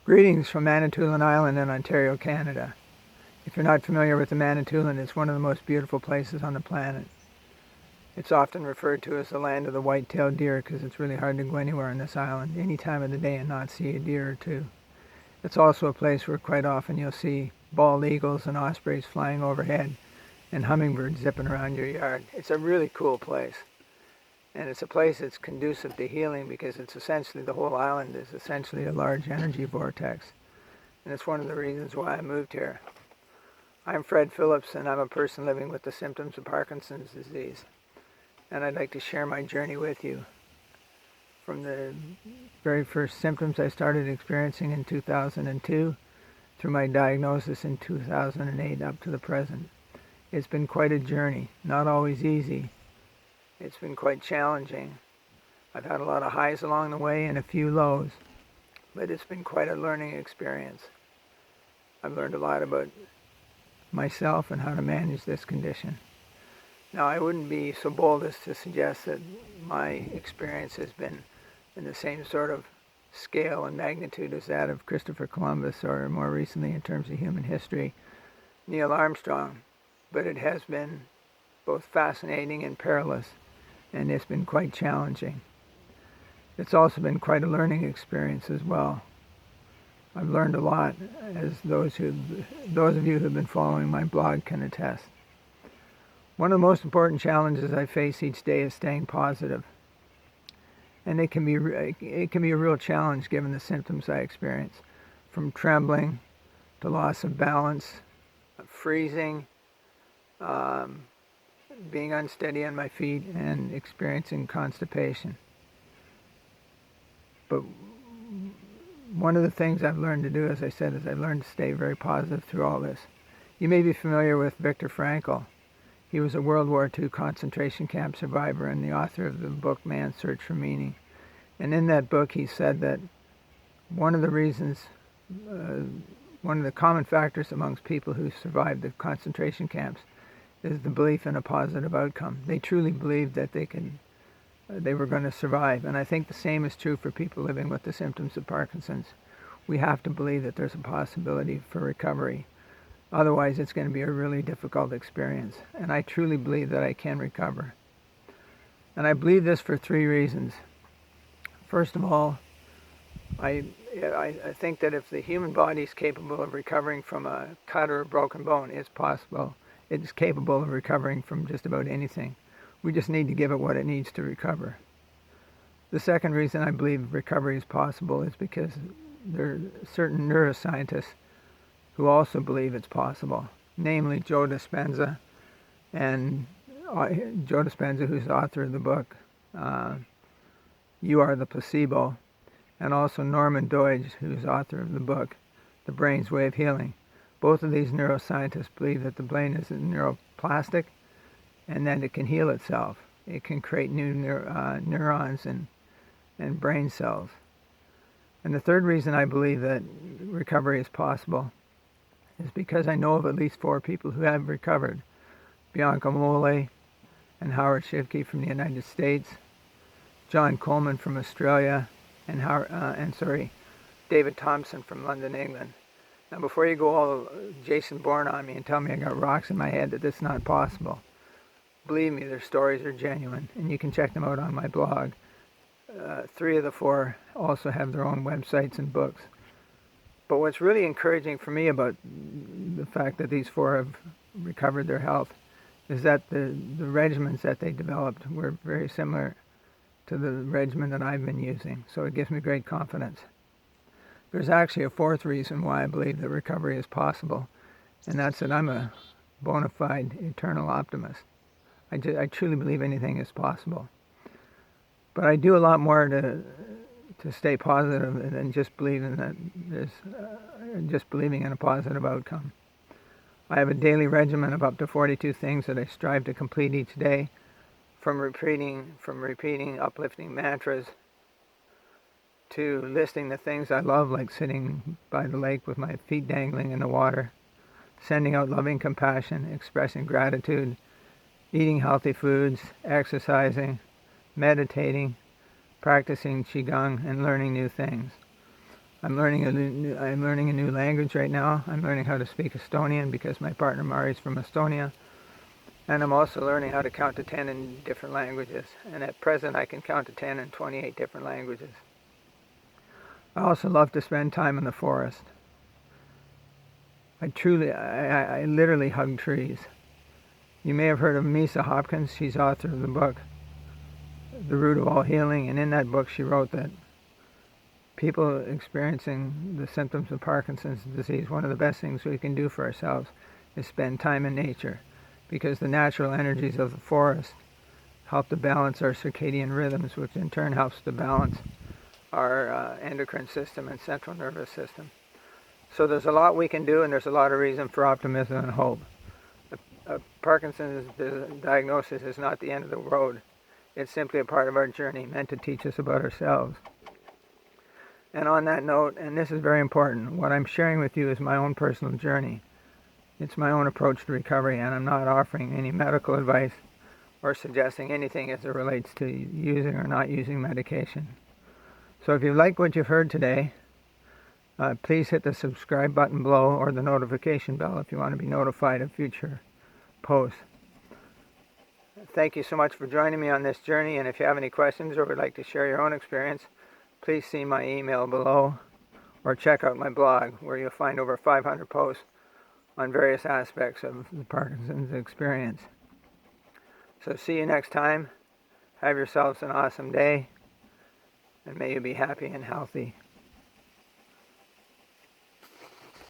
Greetings from Manitoulin Island in Ontario, Canada. If you're not familiar with the Manitoulin, it's one of the most beautiful places on the planet. It's often referred to as the land of the white-tailed deer because it's really hard to go anywhere on this island any time of the day and not see a deer or two. It's also a place where quite often you'll see bald eagles and ospreys flying overhead and hummingbirds zipping around your yard. It's a really cool place. And it's a place that's conducive to healing because it's essentially, the whole island is essentially a large energy vortex. And it's one of the reasons why I moved here. I'm Fred Phillips, and I'm a person living with the symptoms of Parkinson's disease. And I'd like to share my journey with you. From the very first symptoms I started experiencing in 2002, through my diagnosis in 2008 up to the present. It's been quite a journey, not always easy. It's been quite challenging. I've had a lot of highs along the way and a few lows, but it's been quite a learning experience. I've learned a lot about myself and how to manage this condition. Now, I wouldn't be so bold as to suggest that my experience has been in the same sort of scale and magnitude as that of Christopher Columbus, or more recently in terms of human history, Neil Armstrong, but it has been both fascinating and perilous, and it's been quite challenging. It's also been quite a learning experience as well. I've learned a lot, as those of you who've been following my blog can attest. One of the most important challenges I face each day is staying positive. And it can be a real challenge given the symptoms I experience, from trembling to loss of balance, freezing, being unsteady on my feet, and experiencing constipation. But one of the things I've learned to do, as I said, is I've learned to stay very positive through all this. You may be familiar with Viktor Frankl. He was a World War II concentration camp survivor and the author of the book Man's Search for Meaning. And in that book he said that one of the common factors amongst people who survived the concentration camps is the belief in a positive outcome. They truly believed that they were going to survive. And I think the same is true for people living with the symptoms of Parkinson's. We have to believe that there's a possibility for recovery. Otherwise, it's going to be a really difficult experience. And I truly believe that I can recover. And I believe this for three reasons. First of all, I think that if the human body is capable of recovering from a cut or a broken bone, it's possible. It's capable of recovering from just about anything. We just need to give it what it needs to recover. The second reason I believe recovery is possible is because there are certain neuroscientists who also believe it's possible, namely Joe Dispenza, who's the author of the book You Are the Placebo, and also Norman Doidge, who's author of the book The Brain's Way of Healing. Both of these neuroscientists believe that the brain is neuroplastic and that it can heal itself. It can create new neurons and brain cells. And the third reason I believe that recovery is possible is because I know of at least 4 people who have recovered. Bianca Mole and Howard Shivke from the United States, John Coleman from Australia, and David Thompson from London, England. Now, before you go all Jason Bourne on me and tell me I got rocks in my head that this is not possible, believe me, their stories are genuine, and you can check them out on my blog. 3 of the 4 also have their own websites and books. But what's really encouraging for me about the fact that these 4 have recovered their health is that the regimens that they developed were very similar to the regimen that I've been using, so it gives me great confidence. There's actually a 4th reason why I believe that recovery is possible, and that's that I'm a bona fide eternal optimist. I truly believe anything is possible. But I do a lot more to stay positive than just believing in a positive outcome. I have a daily regimen of up to 42 things that I strive to complete each day, from repeating uplifting mantras to listing the things I love, like sitting by the lake with my feet dangling in the water, sending out loving compassion, expressing gratitude, eating healthy foods, exercising, meditating, practicing Qigong, and learning new things. I'm learning a new language right now. I'm learning how to speak Estonian because my partner Mari's from Estonia. And I'm also learning how to count to 10 in different languages. And at present I can count to 10 in 28 different languages. I also love to spend time in the forest. I literally hug trees. You may have heard of Misa Hopkins. She's author of the book, The Root of All Healing. And in that book she wrote that people experiencing the symptoms of Parkinson's disease, one of the best things we can do for ourselves is spend time in nature, because the natural energies of the forest help to balance our circadian rhythms, which in turn helps to balance our endocrine system and central nervous system. So there's a lot we can do, and there's a lot of reason for optimism and hope. Parkinson's diagnosis is not the end of the road. It's simply a part of our journey, meant to teach us about ourselves. And on that note, and this is very important, what I'm sharing with you is my own personal journey. It's my own approach to recovery, and I'm not offering any medical advice or suggesting anything as it relates to using or not using medication. So if you like what you've heard today, please hit the subscribe button below or the notification bell if you want to be notified of future posts. Thank you so much for joining me on this journey, and if you have any questions or would like to share your own experience, please see my email below or check out my blog, where you'll find over 500 posts on various aspects of the Parkinson's experience. So see you next time. Have yourselves an awesome day, and may you be happy and healthy.